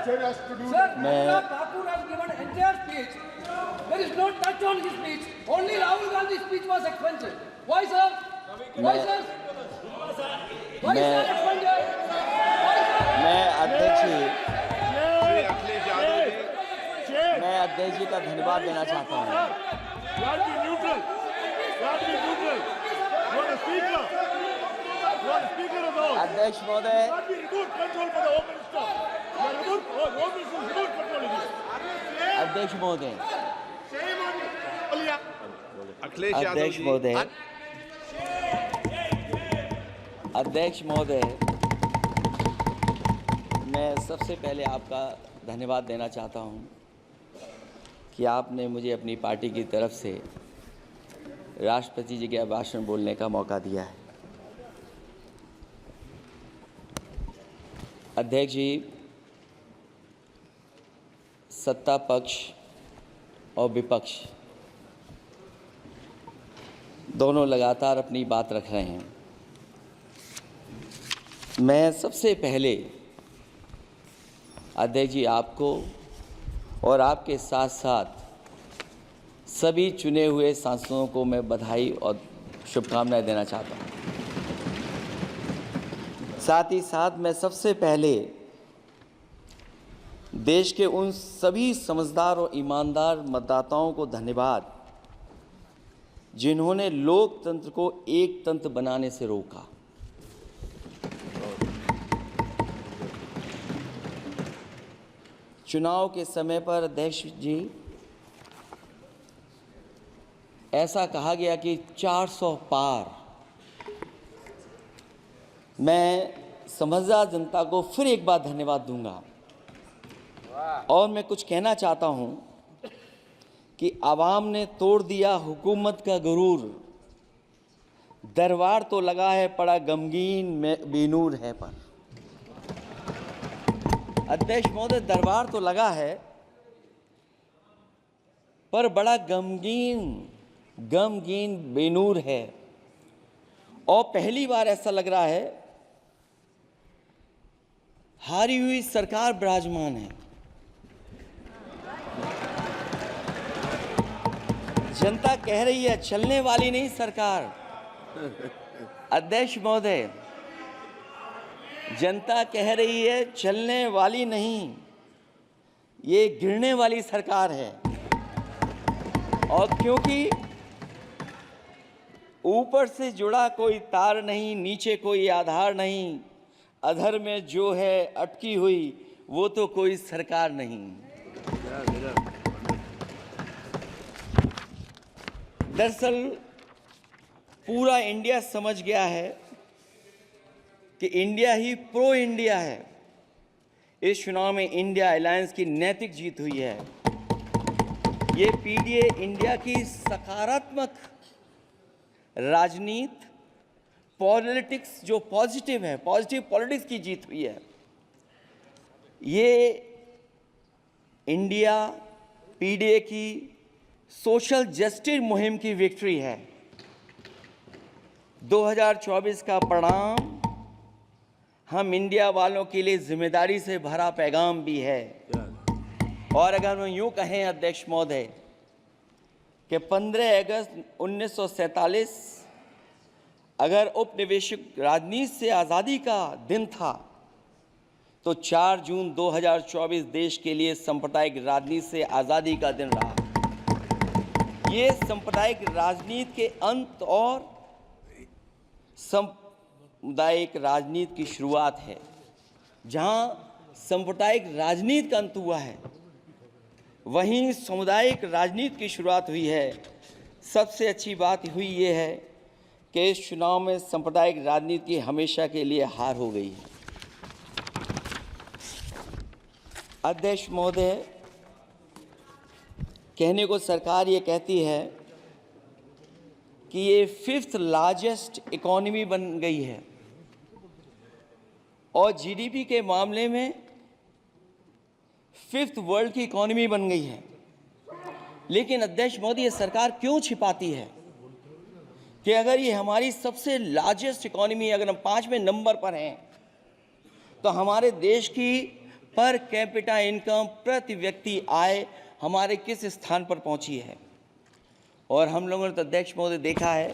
Thakur has given entire speech. There is no touch on his speech. Only Rahul Gandhi's speech was expunged. Why, sir? Why, sir? Why, sir, expunged? मैं अध्यक्ष जी का धन्यवाद देना चाहता हूँ। अध्यक्ष महोदय, अध्यक्ष महोदय, अध्यक्ष महोदय, अध्यक्ष महोदय, मैं सबसे पहले आपका धन्यवाद देना चाहता हूं कि आपने मुझे अपनी पार्टी की तरफ से राष्ट्रपति जी के भाषण बोलने का मौका दिया है। अध्यक्ष जी, सत्ता पक्ष और विपक्ष दोनों लगातार अपनी बात रख रहे हैं। मैं सबसे पहले अध्यक्ष जी आपको और आपके साथ साथ सभी चुने हुए सांसदों को मैं बधाई और शुभकामनाएं देना चाहता हूं। साथ ही साथ मैं सबसे पहले देश के उन सभी समझदार और ईमानदार मतदाताओं को धन्यवाद जिन्होंने लोकतंत्र को एक तंत्र बनाने से रोका। चुनाव के समय पर अध्यक्ष जी ऐसा कहा गया कि 400 पार। मैं समझदार जनता को फिर एक बार धन्यवाद दूंगा और मैं कुछ कहना चाहता हूं कि आवाम ने तोड़ दिया हुकूमत का गुरूर, दरबार तो लगा है पड़ा गमगीन में बेनूर है पर। अध्यक्ष महोदय, दरबार तो लगा है पर बड़ा गमगीन बेनूर है और पहली बार ऐसा लग रहा है हारी हुई सरकार विराजमान है। जनता कह रही है चलने वाली नहीं सरकार। अध्यक्ष महोदय, जनता कह रही है चलने वाली नहीं, ये गिरने वाली सरकार है। और क्योंकि ऊपर से जुड़ा कोई तार नहीं, नीचे कोई आधार नहीं, अधर में जो है अटकी हुई वो तो कोई सरकार नहीं। दरअसल पूरा इंडिया समझ गया है कि इंडिया ही प्रो इंडिया है। इस चुनाव में इंडिया अलायंस की नैतिक जीत हुई है। ये पीडीए इंडिया की सकारात्मक राजनीति, पॉलिटिक्स जो पॉजिटिव है, पॉजिटिव पॉलिटिक्स की जीत हुई है। ये इंडिया पीडीए की सोशल जस्टिस मुहिम की विक्ट्री है। 2024 का परिणाम हम इंडिया वालों के लिए जिम्मेदारी से भरा पैगाम भी है। और अगर हम यूँ कहें अध्यक्ष महोदय कि 15 अगस्त 1947 अगर उपनिवेशिक राजनीति से आज़ादी का दिन था तो 4 जून 2024 देश के लिए सांप्रदायिक राजनीति से आज़ादी का दिन रहा। ये सांप्रदायिक राजनीति के अंत और सामुदायिक राजनीति की शुरुआत है। जहां सांप्रदायिक राजनीति का अंत हुआ है वहीं सामुदायिक राजनीति की शुरुआत हुई है। सबसे अच्छी बात हुई ये है कि इस चुनाव में सांप्रदायिक राजनीति की हमेशा के लिए हार हो गई है। अध्यक्ष महोदय, कहने को सरकार ये कहती है कि ये 5th लार्जेस्ट इकोनॉमी बन गई है और जीडीपी के मामले में 5th वर्ल्ड की इकोनॉमी बन गई है। लेकिन अध्यक्ष मोदी, ये सरकार क्यों छिपाती है कि अगर ये हमारी सबसे लार्जेस्ट इकोनॉमी, अगर हम 5वें नंबर पर हैं तो हमारे देश की पर कैपिटा इनकम प्रति व्यक्ति आय हमारे किस स्थान पर पहुंची है। और हम लोगों ने तो अध्यक्ष महोदय देखा है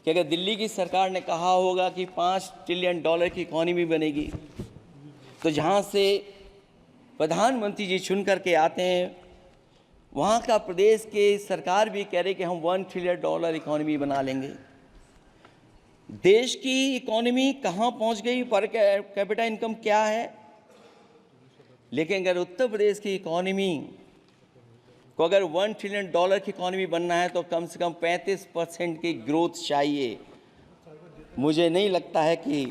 कि अगर दिल्ली की सरकार ने कहा होगा कि $5 ट्रिलियन की इकॉनमी बनेगी, तो जहां से प्रधानमंत्री जी चुन करके आते हैं वहाँ का प्रदेश के सरकार भी कह रही कि हम $1 ट्रिलियन इकॉनमी बना लेंगे। देश की इकॉनमी कहाँ पहुँच गई, पर कैपिटा इनकम क्या है। लेकिन अगर उत्तर प्रदेश की इकॉनमी को अगर $1 ट्रिलियन की इकॉनमी बनना है तो कम से कम 35% की ग्रोथ चाहिए। मुझे नहीं लगता है कि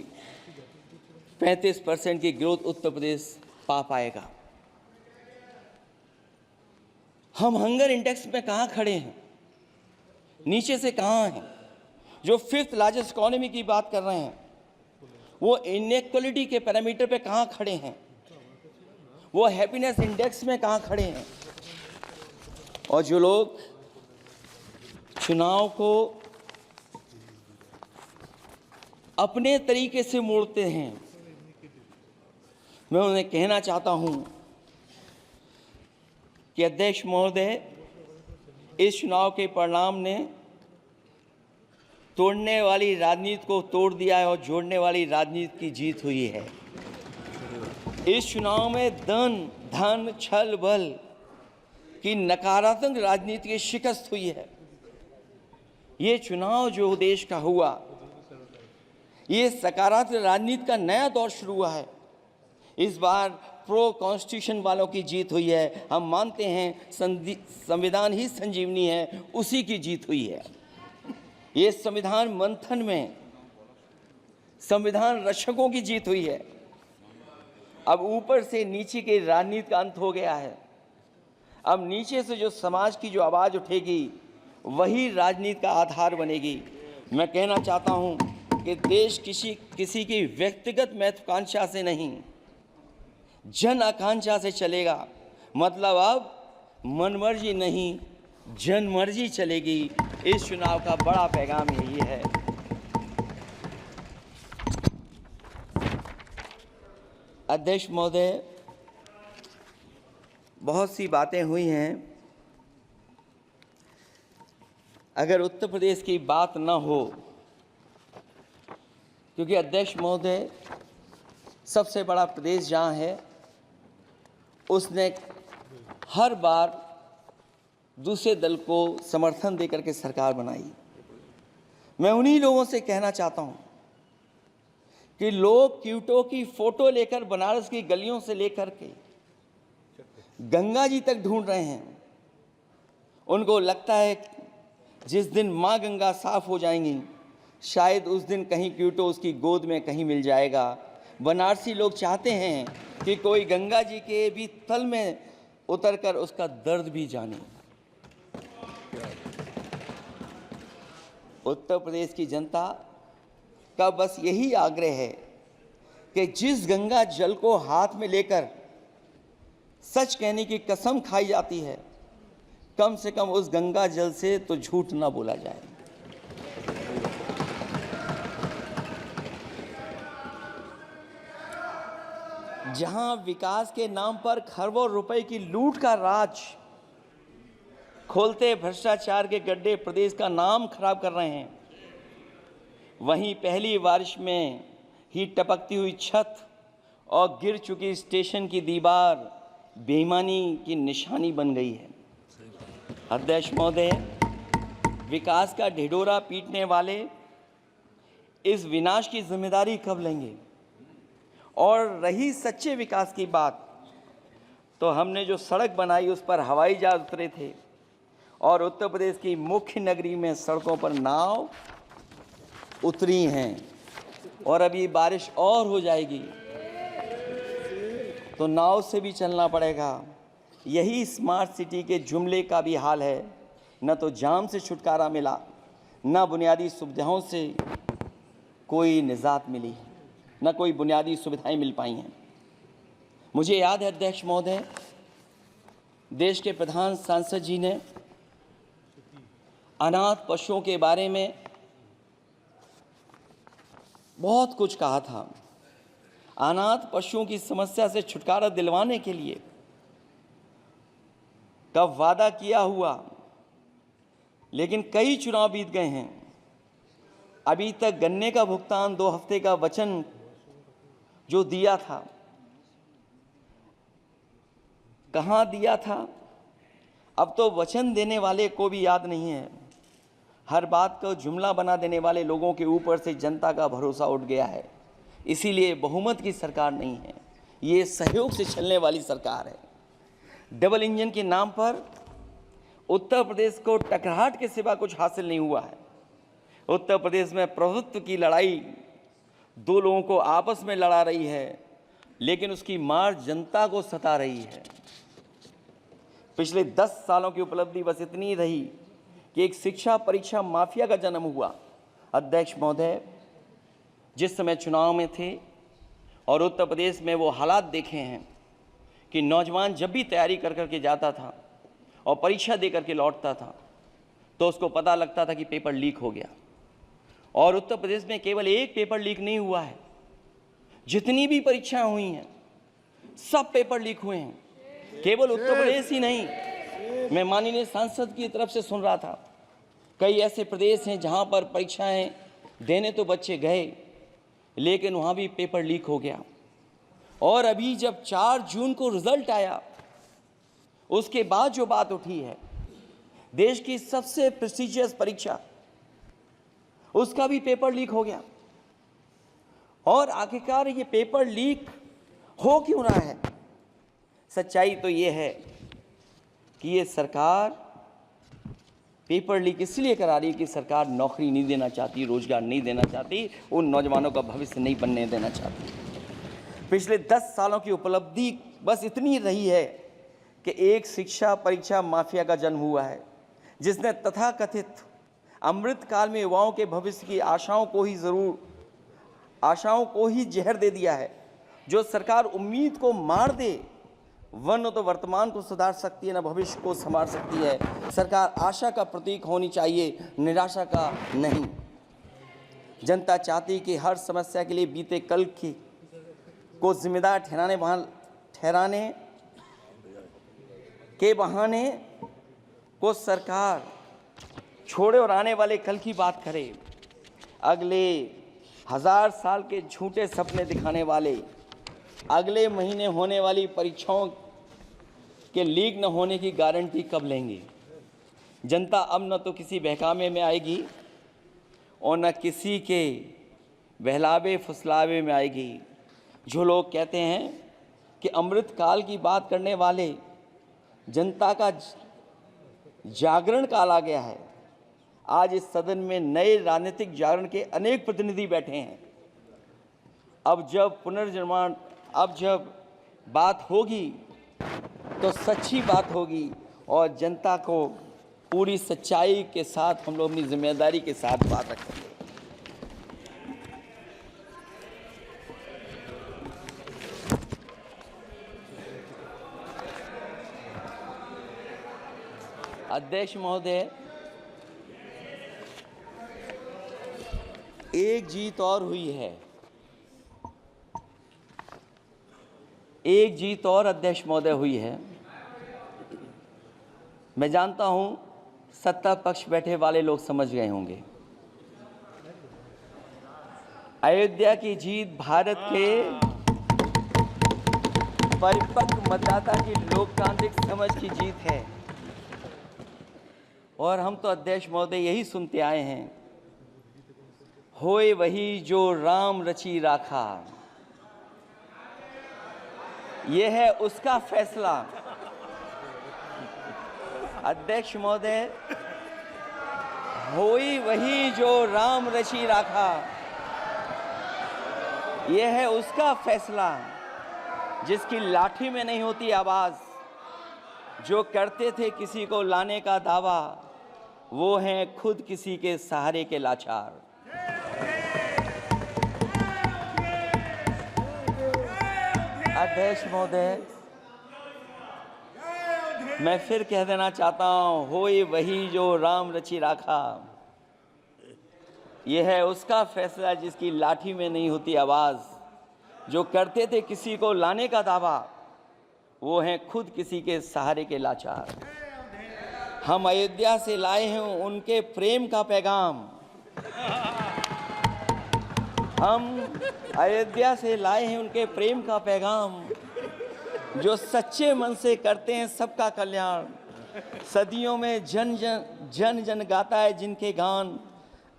35% की ग्रोथ उत्तर प्रदेश पा पाएगा। हम हंगर इंडेक्स में कहाँ खड़े हैं, नीचे से कहाँ हैं। जो 5th लार्जेस्ट इकॉनमी की बात कर रहे हैं वो इनइक्वालिटी के पैरामीटर पे कहाँ खड़े हैं, वो हैप्पीनेस इंडेक्स में कहाँ खड़े हैं। और जो लोग चुनाव को अपने तरीके से मोड़ते हैं, मैं उन्हें कहना चाहता हूं कि अध्यक्ष महोदय, इस चुनाव के परिणाम ने तोड़ने वाली राजनीति को तोड़ दिया है और जोड़ने वाली राजनीति की जीत हुई है। इस चुनाव में धन छल बल की नकारात्मक राजनीति की शिकस्त हुई है। ये चुनाव जो देश का हुआ, ये सकारात्मक राजनीति का नया दौर शुरू हुआ है। इस बार प्रो कॉन्स्टिट्यूशन वालों की जीत हुई है। हम मानते हैं संविधान ही संजीवनी है, उसी की जीत हुई है। ये संविधान मंथन में संविधान रक्षकों की जीत हुई है। अब ऊपर से नीचे की राजनीति का अंत हो गया है। अब नीचे से जो समाज की जो आवाज़ उठेगी वही राजनीति का आधार बनेगी। मैं कहना चाहता हूं कि देश किसी की व्यक्तिगत महत्वाकांक्षा से नहीं, जन आकांक्षा से चलेगा। मतलब अब मनमर्जी नहीं, जनमर्जी चलेगी। इस चुनाव का बड़ा पैगाम यही है। अध्यक्ष महोदय, बहुत सी बातें हुई हैं। अगर उत्तर प्रदेश की बात न हो, क्योंकि अध्यक्ष महोदय सबसे बड़ा प्रदेश जहाँ है, उसने हर बार दूसरे दल को समर्थन देकर के सरकार बनाई। मैं उन्हीं लोगों से कहना चाहता हूँ कि लोग क्यूटो की फोटो लेकर बनारस की गलियों से लेकर के गंगा जी तक ढूंढ रहे हैं। उनको लगता है जिस दिन माँ गंगा साफ हो जाएंगी, शायद उस दिन कहीं क्यूटो उसकी गोद में कहीं मिल जाएगा। बनारसी लोग चाहते हैं कि कोई गंगा जी के भी तल में उतरकर उसका दर्द भी जाने। उत्तर प्रदेश की जनता का बस यही आग्रह है कि जिस गंगा जल को हाथ में लेकर सच कहने की कसम खाई जाती है, कम से कम उस गंगा जल से तो झूठ ना बोला जाए। जहां विकास के नाम पर खरबों रुपए की लूट का राज खोलते भ्रष्टाचार के गड्ढे प्रदेश का नाम खराब कर रहे हैं, वहीं पहली बारिश में ही टपकती हुई छत और गिर चुकी स्टेशन की दीवार बेईमानी की निशानी बन गई है। अध्यक्ष महोदय, विकास का ढिढोरा पीटने वाले इस विनाश की जिम्मेदारी कब लेंगे? और रही सच्चे विकास की बात, तो हमने जो सड़क बनाई उस पर हवाई जहाज उतरे थे और उत्तर प्रदेश की मुख्य नगरी में सड़कों पर नाव उतरी हैं। और अभी बारिश और हो जाएगी तो नाव से भी चलना पड़ेगा। यही स्मार्ट सिटी के जुमले का भी हाल है। न तो जाम से छुटकारा मिला, न बुनियादी सुविधाओं से कोई निजात मिली, न कोई बुनियादी सुविधाएं मिल पाई हैं। मुझे याद है अध्यक्ष महोदय, देश के प्रधान सांसद जी ने अनाथ पशुओं के बारे में बहुत कुछ कहा था। अनाथ पशुओं की समस्या से छुटकारा दिलवाने के लिए का वादा किया हुआ, लेकिन कई चुनाव बीत गए हैं, अभी तक गन्ने का भुगतान 2 हफ्ते का वचन जो दिया था, कहां दिया था? अब तो वचन देने वाले को भी याद नहीं है। हर बात को जुमला बना देने वाले लोगों के ऊपर से जनता का भरोसा उठ गया है। इसीलिए बहुमत की सरकार नहीं है, ये सहयोग से चलने वाली सरकार है। डबल इंजन के नाम पर उत्तर प्रदेश को टकराहट के सिवा कुछ हासिल नहीं हुआ है। उत्तर प्रदेश में प्रभुत्व की लड़ाई 2 लोगों को आपस में लड़ा रही है, लेकिन उसकी मार जनता को सता रही है। पिछले 10 सालों की उपलब्धि बस इतनी रही कि एक शिक्षा परीक्षा माफिया का जन्म हुआ। अध्यक्ष महोदय, जिस समय चुनाव में थे और उत्तर प्रदेश में वो हालात देखे हैं कि नौजवान जब भी तैयारी कर करके जाता था और परीक्षा दे करके लौटता था तो उसको पता लगता था कि पेपर लीक हो गया। और उत्तर प्रदेश में केवल एक पेपर लीक नहीं हुआ है, जितनी भी परीक्षाएं हुई हैं सब पेपर लीक हुए हैं। केवल उत्तर प्रदेश ही नहीं, मैं माननीय सांसद की तरफ से सुन रहा था, कई ऐसे प्रदेश हैं जहां पर परीक्षाएं देने तो बच्चे गए, लेकिन वहां भी पेपर लीक हो गया। और अभी जब 4 जून को रिजल्ट आया, उसके बाद जो बात उठी है, देश की सबसे प्रेस्टिजियस परीक्षा, उसका भी पेपर लीक हो गया। और आखिरकार ये पेपर लीक हो क्यों रहा है? सच्चाई तो ये है कि ये सरकार पेपर लीक इसलिए करा रही है कि सरकार नौकरी नहीं देना चाहती, रोजगार नहीं देना चाहती, उन नौजवानों का भविष्य नहीं बनने देना चाहती। पिछले 10 सालों की उपलब्धि बस इतनी रही है कि एक शिक्षा परीक्षा माफिया का जन्म हुआ है, जिसने तथाकथित अमृत काल में युवाओं के भविष्य की आशाओं को ही जहर दे दिया है। जो सरकार उम्मीद को मार दे, वरना तो वर्तमान को सुधार सकती है, न भविष्य को संवार सकती है। सरकार आशा का प्रतीक होनी चाहिए, निराशा का नहीं। जनता चाहती कि हर समस्या के लिए बीते कल को जिम्मेदार ठहराने के बहाने को सरकार छोड़े और आने वाले कल की बात करे। अगले 1000 साल के झूठे सपने दिखाने वाले अगले महीने होने वाली परीक्षाओं के लीक न होने की गारंटी कब लेंगे? जनता अब न तो किसी बहकावे में आएगी और न किसी के बहलावे फुसलावे में आएगी। जो लोग कहते हैं कि अमृत काल की बात करने वाले, जनता का जागरण काल आ गया है। आज इस सदन में नए राजनीतिक जागरण के अनेक प्रतिनिधि बैठे हैं। अब जब बात होगी तो सच्ची बात होगी और जनता को पूरी सच्चाई के साथ हम लोग अपनी जिम्मेदारी के साथ बात रखेंगे। अध्यक्ष महोदय, एक जीत और हुई है, एक जीत और अध्यक्ष महोदय हुई है। मैं जानता हूं सत्ता पक्ष बैठे वाले लोग समझ गए होंगे। अयोध्या की जीत भारत के परिपक्व मतदाता की लोकतांत्रिक समझ की जीत है। और हम तो अध्यक्ष महोदय यही सुनते आए हैं, होए वही जो राम रची राखा, यह है उसका फैसला। अध्यक्ष महोदय, होई वही जो राम रची राखा, यह है उसका फैसला। जिसकी लाठी में नहीं होती आवाज, जो करते थे किसी को लाने का दावा, वो हैं खुद किसी के सहारे के लाचार। अध्यक्ष महोदय, मैं फिर कह देना चाहता हूं, होए वही जो राम रची राखा, यह है उसका फैसला जिसकी लाठी में नहीं होती आवाज, जो करते थे किसी को लाने का दावा, वो हैं खुद किसी के सहारे के लाचार। हम अयोध्या से लाए हैं उनके प्रेम का पैगाम, हम अयोध्या से लाए हैं उनके प्रेम का पैगाम, जो सच्चे मन से करते हैं सबका कल्याण। सदियों में जन जन गाता है जिनके गान,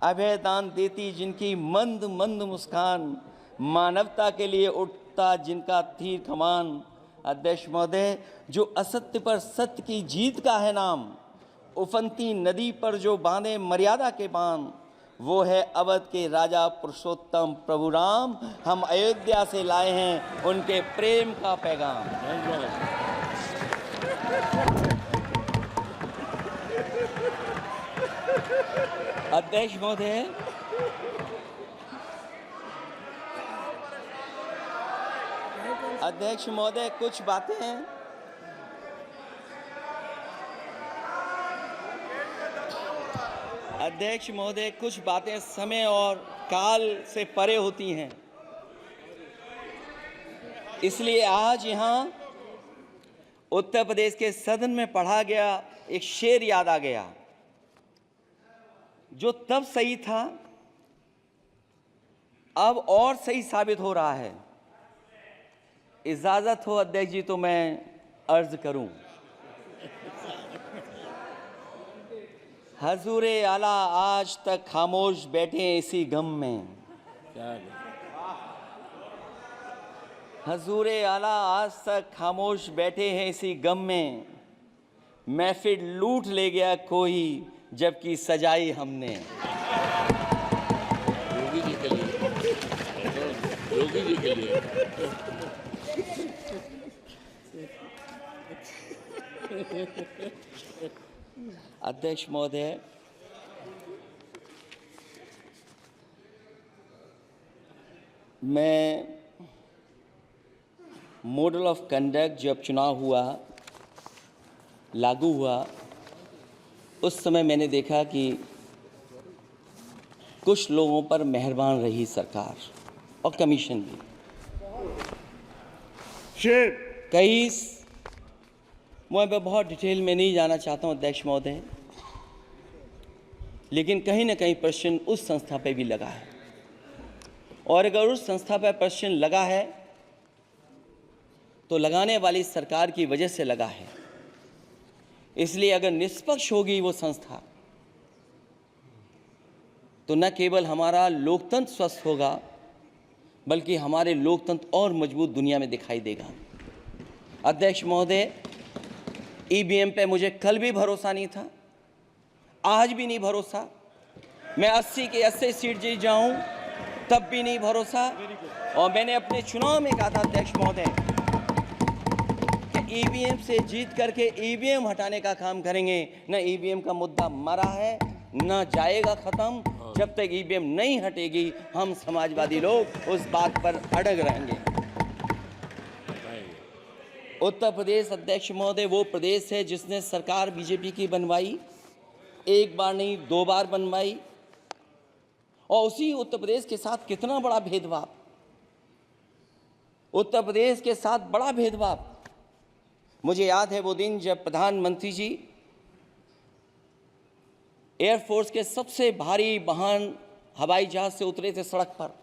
अभय दान देती जिनकी मंद मंद मुस्कान, मानवता के लिए उठता जिनका तीर कमान। अध्यक्ष महोदय, जो असत्य पर सत्य की जीत का है नाम, उफनती नदी पर जो बांधे मर्यादा के बांध, वो है अवध के राजा पुरुषोत्तम प्रभु राम। हम अयोध्या से लाए हैं उनके प्रेम का पैगाम। अध्यक्ष महोदय, अध्यक्ष महोदय, कुछ बातें हैं। अध्यक्ष महोदय, कुछ बातें समय और काल से परे होती हैं, इसलिए आज यहाँ उत्तर प्रदेश के सदन में पढ़ा गया एक शेर याद आ गया, जो तब सही था अब और सही साबित हो रहा है। इजाजत हो अध्यक्ष जी तो मैं अर्ज करूं। हजूरे आला आज तक खामोश बैठे इसी गम में, हजूरे आला आज तक खामोश बैठे हैं इसी गम में, महफिल लूट ले गया कोई जबकि सजाई हमने। योगी जी के लिए, योगी जी के लिए। अध्यक्ष महोदय, मैं मॉडल ऑफ कंडक्ट जब चुनाव हुआ, लागू हुआ, उस समय मैंने देखा कि कुछ लोगों पर मेहरबान रही सरकार और कमीशन भी। कई मैं बहुत डिटेल में नहीं जाना चाहता हूं अध्यक्ष महोदय, लेकिन कहीं ना कहीं प्रश्न उस संस्था पे भी लगा है, और अगर उस संस्था पर प्रश्न लगा है तो लगाने वाली सरकार की वजह से लगा है। इसलिए अगर निष्पक्ष होगी वो संस्था तो न केवल हमारा लोकतंत्र स्वस्थ होगा, बल्कि हमारे लोकतंत्र और मजबूत दुनिया में दिखाई देगा। अध्यक्ष महोदय, ईवीएम पे मुझे कल भी भरोसा नहीं था, आज भी नहीं भरोसा। मैं 80 के 80 सीट जीत जाऊं तब भी नहीं भरोसा। और मैंने अपने चुनाव में कहा था अध्यक्ष महोदय कि ईवीएम से जीत करके ईवीएम हटाने का काम करेंगे। न ईवीएम का मुद्दा मरा है, न जाएगा खत्म। जब तक ईवीएम नहीं हटेगी हम समाजवादी लोग उस बात पर अड़ग रहेंगे। उत्तर प्रदेश अध्यक्ष महोदय वो प्रदेश है जिसने सरकार बीजेपी की बनवाई, एक बार नहीं 2 बार बनवाई, और उसी उत्तर प्रदेश के साथ कितना बड़ा भेदभाव, उत्तर प्रदेश के साथ बड़ा भेदभाव। मुझे याद है वो दिन जब प्रधानमंत्री जी एयरफोर्स के सबसे भारी वाहन हवाई जहाज से उतरे थे सड़क पर।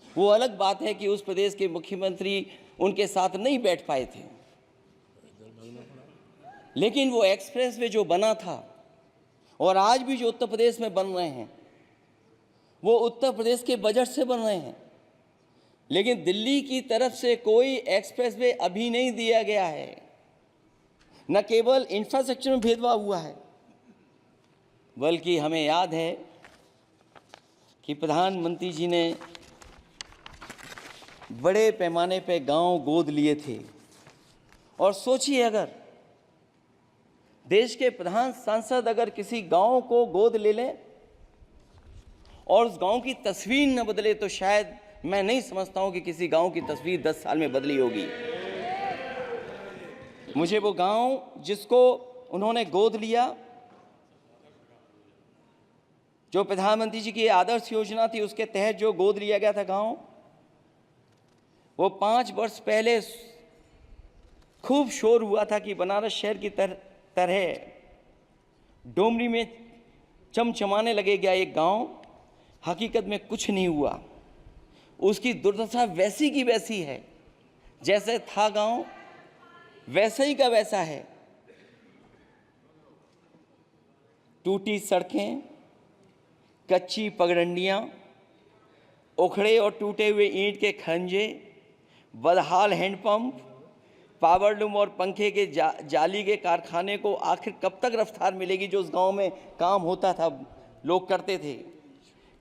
वो अलग बात है कि उस प्रदेश के मुख्यमंत्री उनके साथ नहीं बैठ पाए थे, लेकिन वो एक्सप्रेस वे जो बना था और आज भी जो उत्तर प्रदेश में बन रहे हैं वो उत्तर प्रदेश के बजट से बन रहे हैं। लेकिन दिल्ली की तरफ से कोई एक्सप्रेस वे अभी नहीं दिया गया है। न केवल इंफ्रास्ट्रक्चर में भेदभाव हुआ है, बल्कि हमें याद है कि प्रधानमंत्री जी ने बड़े पैमाने पे गांव गोद लिए थे। और सोचिए, अगर देश के प्रधान सांसद अगर किसी गांव को गोद ले लें और उस गांव की तस्वीर न बदले, तो शायद मैं नहीं समझता हूं कि किसी गांव की तस्वीर 10 साल में बदली होगी। मुझे वो गांव जिसको उन्होंने गोद लिया, जो प्रधानमंत्री जी की आदर्श योजना थी उसके तहत जो गोद लिया गया था गांव, वो 5 वर्ष पहले खूब शोर हुआ था कि बनारस शहर की तरह डोमरी में चमचमाने लगेगा एक गांव। हकीकत में कुछ नहीं हुआ। उसकी दुर्दशा वैसी की वैसी है, जैसे था गांव वैसा ही का वैसा है। टूटी सड़कें, कच्ची पगडंडियां, उखड़े और टूटे हुए ईंट के खंजे, बदहाल हैंडपंप, पावरलूम और पंखे के जाली के कारखाने को आखिर कब तक रफ्तार मिलेगी जो उस गांव में काम होता था, लोग करते थे।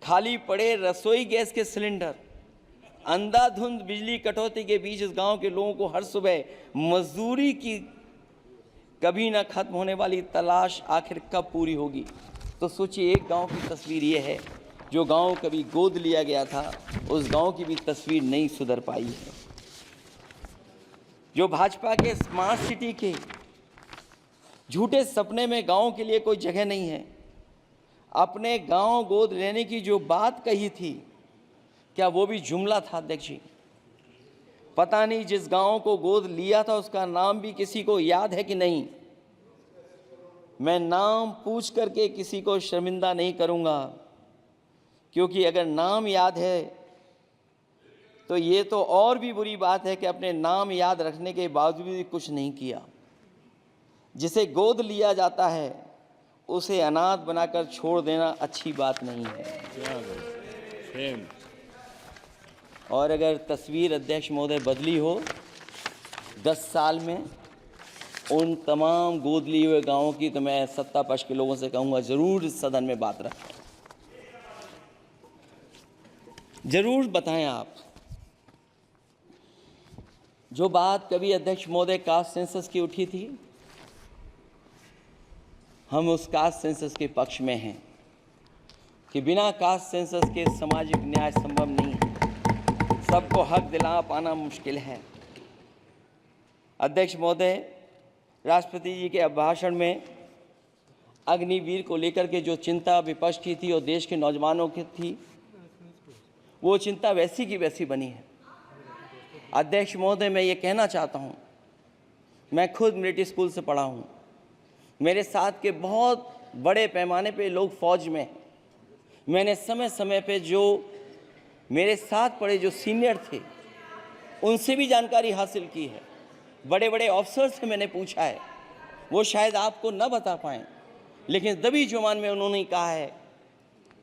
खाली पड़े रसोई गैस के सिलेंडर, अंधाधुंध बिजली कटौती के बीच इस गांव के लोगों को हर सुबह मजदूरी की कभी ना खत्म होने वाली तलाश आखिर कब पूरी होगी। तो सोचिए, एक गांव की तस्वीर ये है। जो गांव कभी गोद लिया गया था, उस गांव की भी तस्वीर नहीं सुधर पाई है। जो भाजपा के स्मार्ट सिटी के झूठे सपने में गांव के लिए कोई जगह नहीं है। अपने गांव गोद लेने की जो बात कही थी, क्या वो भी जुमला था अध्यक्ष जी? पता नहीं जिस गांव को गोद लिया था उसका नाम भी किसी को याद है कि नहीं। मैं नाम पूछ करके किसी को शर्मिंदा नहीं करूंगा, क्योंकि अगर नाम याद है तो ये तो और भी बुरी बात है कि अपने नाम याद रखने के बावजूद भी कुछ नहीं किया। जिसे गोद लिया जाता है उसे अनाथ बनाकर छोड़ देना अच्छी बात नहीं है। और अगर तस्वीर अध्यक्ष महोदय बदली हो 10 साल में उन तमाम गोद लिए हुए गांवों की, तो मैं सत्ता पक्ष के लोगों से कहूंगा जरूर इस सदन में बात रखें, जरूर बताएं आप। जो बात कभी अध्यक्ष महोदय कास्ट सेंसस की उठी थी, हम उस कास्ट सेंसस के पक्ष में हैं कि बिना कास्ट सेंसस के सामाजिक न्याय संभव नहीं है। सबको हक दिला पाना मुश्किल है। अध्यक्ष महोदय, राष्ट्रपति जी के अभिभाषण में अग्निवीर को लेकर के जो चिंता विपक्ष की थी और देश के नौजवानों की थी, वो चिंता वैसी की वैसी बनी है। अध्यक्ष महोदय, मैं ये कहना चाहता हूँ, मैं खुद मिलिट्री स्कूल से पढ़ा हूँ। मेरे साथ के बहुत बड़े पैमाने पे लोग फौज में हैं। मैंने समय समय पे जो मेरे साथ पढ़े जो सीनियर थे उनसे भी जानकारी हासिल की है। बड़े बड़े ऑफिसर से मैंने पूछा है, वो शायद आपको न बता पाएँ, लेकिन दबी जुबान में उन्होंने कहा है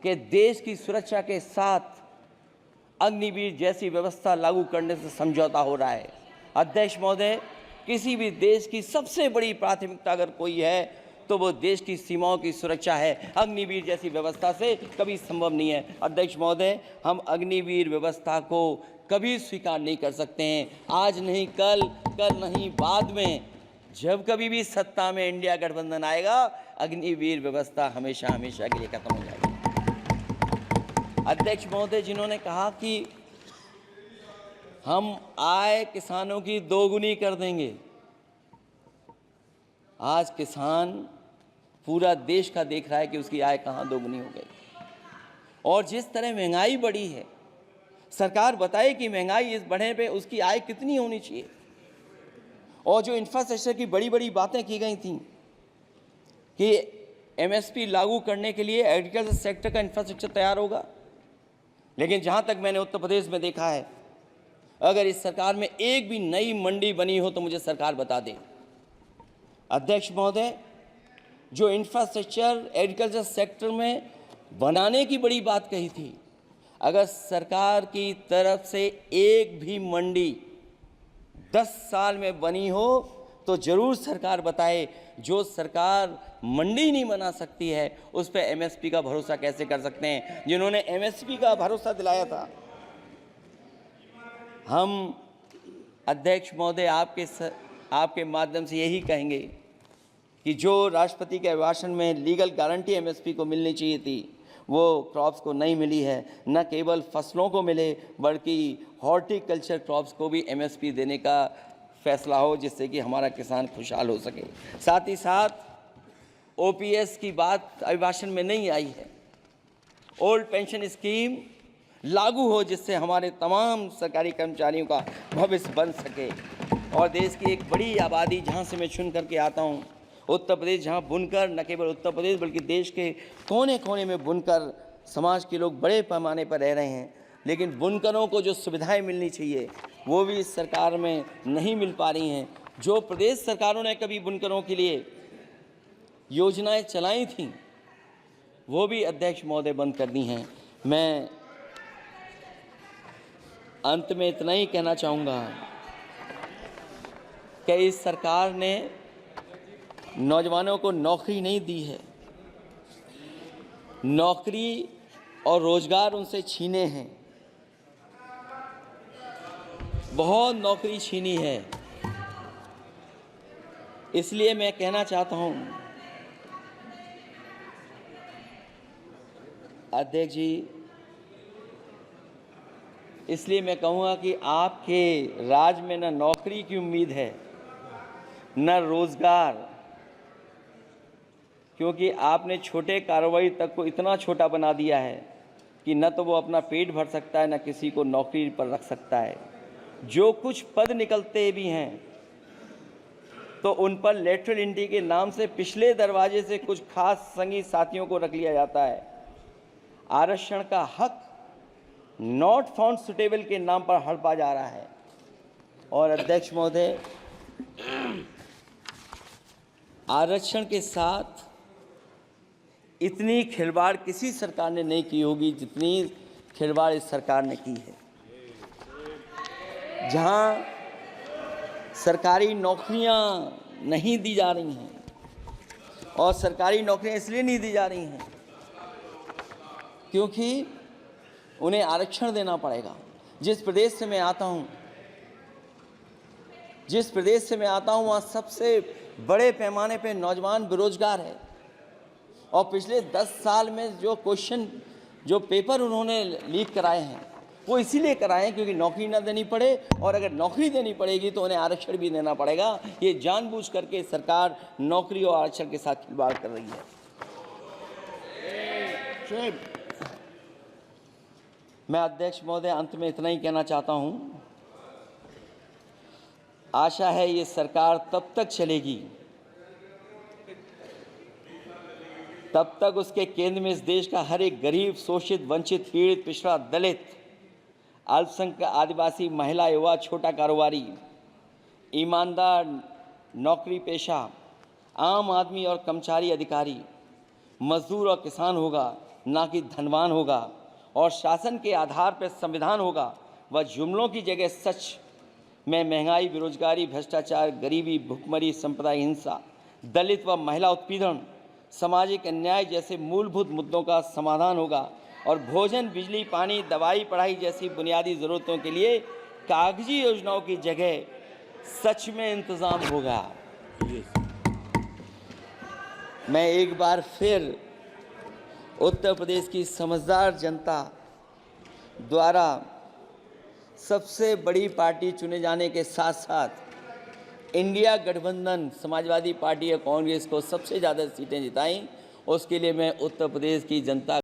कि देश की सुरक्षा के साथ अग्निवीर जैसी व्यवस्था लागू करने से समझौता हो रहा है। अध्यक्ष महोदय, किसी भी देश की सबसे बड़ी प्राथमिकता अगर कोई है तो वो देश की सीमाओं की सुरक्षा है। अग्निवीर जैसी व्यवस्था से कभी संभव नहीं है। अध्यक्ष महोदय, हम अग्निवीर व्यवस्था को कभी स्वीकार नहीं कर सकते हैं। आज नहीं कल, कल नहीं बाद में, जब कभी भी सत्ता में इंडिया गठबंधन आएगा, अग्निवीर व्यवस्था हमेशा हमेशा के लिए खत्म हो जाएगी। अध्यक्ष महोदय, जिन्होंने कहा कि हम आय किसानों की दोगुनी कर देंगे, आज किसान पूरा देश का देख रहा है कि उसकी आय कहाँ दोगुनी हो गई। और जिस तरह महंगाई बढ़ी है, सरकार बताए कि महंगाई इस बढ़ने पे उसकी आय कितनी होनी चाहिए। और जो इंफ्रास्ट्रक्चर की बड़ी बड़ी बातें की गई थी कि एमएसपी लागू करने के लिए एग्रीकल्चर सेक्टर का इंफ्रास्ट्रक्चर तैयार होगा, लेकिन जहाँ तक मैंने उत्तर प्रदेश में देखा है, अगर इस सरकार में एक भी नई मंडी बनी हो तो मुझे सरकार बता दे। अध्यक्ष महोदय, जो इंफ्रास्ट्रक्चर एग्रीकल्चर सेक्टर में बनाने की बड़ी बात कही थी, अगर सरकार की तरफ से एक भी मंडी 10 साल में बनी हो तो जरूर सरकार बताए। जो सरकार मंडी नहीं बना सकती है उस पर एमएसपी का भरोसा कैसे कर सकते हैं, जिन्होंने एमएसपी का भरोसा दिलाया था। हम अध्यक्ष महोदय आपके माध्यम से यही कहेंगे कि जो राष्ट्रपति के अभिभाषण में लीगल गारंटी एमएसपी को मिलनी चाहिए थी, वो क्रॉप्स को नहीं मिली है। न केवल फसलों को मिले बल्कि हॉर्टिकल्चर क्रॉप्स को भी एमएसपी देने का फैसला हो, जिससे कि हमारा किसान खुशहाल हो सके। साथ ही साथ ओपीएस की बात अभिभाषण में नहीं आई है। ओल्ड पेंशन स्कीम लागू हो, जिससे हमारे तमाम सरकारी कर्मचारियों का भविष्य बन सके। और देश की एक बड़ी आबादी जहाँ से मैं चुन करके आता हूँ, उत्तर प्रदेश, जहाँ बुनकर न केवल उत्तर प्रदेश बल्कि देश के कोने कोने में बुनकर समाज के लोग बड़े पैमाने पर रह रहे हैं, लेकिन बुनकरों को जो सुविधाएं मिलनी चाहिए वो भी इस सरकार में नहीं मिल पा रही हैं। जो प्रदेश सरकारों ने कभी बुनकरों के लिए योजनाएं चलाई थीं वो भी अध्यक्ष महोदय बंद कर दी हैं। मैं अंत में इतना ही कहना चाहूँगा कि इस सरकार ने नौजवानों को नौकरी नहीं दी है, नौकरी और रोजगार उनसे छीने हैं, बहुत नौकरी छीनी है। इसलिए मैं कहना चाहता हूं अध्यक्ष जी, इसलिए मैं कहूँगा कि आपके राज में न नौकरी की उम्मीद है न रोजगार, क्योंकि आपने छोटे कारोबारी तक को इतना छोटा बना दिया है कि न तो वो अपना पेट भर सकता है न किसी को नौकरी पर रख सकता है। जो कुछ पद निकलते भी हैं तो उन पर लेटरल एंट्री के नाम से पिछले दरवाजे से कुछ खास संगी साथियों को रख लिया जाता है। आरक्षण का हक नॉट फाउंड सुटेबल के नाम पर हड़पा जा रहा है। और अध्यक्ष महोदय, आरक्षण के साथ इतनी खिलवाड़ किसी सरकार ने नहीं की होगी जितनी खिलवाड़ इस सरकार ने की है। जहां सरकारी नौकरियां नहीं दी जा रही हैं, और सरकारी नौकरियां इसलिए नहीं दी जा रही हैं क्योंकि उन्हें आरक्षण देना पड़ेगा। जिस प्रदेश से मैं आता हूं वहाँ सबसे बड़े पैमाने पे नौजवान बेरोजगार है। और पिछले 10 साल में जो पेपर उन्होंने लीक कराए हैं वो इसीलिए कराए हैं क्योंकि नौकरी ना देनी पड़े, और अगर नौकरी देनी पड़ेगी तो उन्हें आरक्षण भी देना पड़ेगा। ये जानबूझ करके सरकार नौकरी और आरक्षण के साथ खिलवाड़ कर रही है। मैं अध्यक्ष महोदय अंत में इतना ही कहना चाहता हूं, आशा है ये सरकार तब तक चलेगी तब तक उसके केंद्र में इस देश का हर एक गरीब, शोषित, वंचित, पीड़ित, पिछड़ा, दलित, अल्पसंख्यक, आदिवासी, महिला, युवा, छोटा कारोबारी, ईमानदार, नौकरी पेशा, आम आदमी और कर्मचारी अधिकारी, मजदूर और किसान होगा, ना कि धनवान होगा। और शासन के आधार पर संविधान होगा। वह जुमलों की जगह सच में महंगाई, बेरोजगारी, भ्रष्टाचार, गरीबी, भुखमरी, सांप्रदायिक हिंसा, दलित व महिला उत्पीड़न, सामाजिक अन्याय जैसे मूलभूत मुद्दों का समाधान होगा। और भोजन, बिजली, पानी, दवाई, पढ़ाई जैसी बुनियादी ज़रूरतों के लिए कागजी योजनाओं की जगह सच में इंतज़ाम होगा। मैं एक बार फिर उत्तर प्रदेश की समझदार जनता द्वारा सबसे बड़ी पार्टी चुने जाने के साथ साथ इंडिया गठबंधन समाजवादी पार्टी या कांग्रेस को सबसे ज़्यादा सीटें जिताई, उसके लिए मैं उत्तर प्रदेश की जनता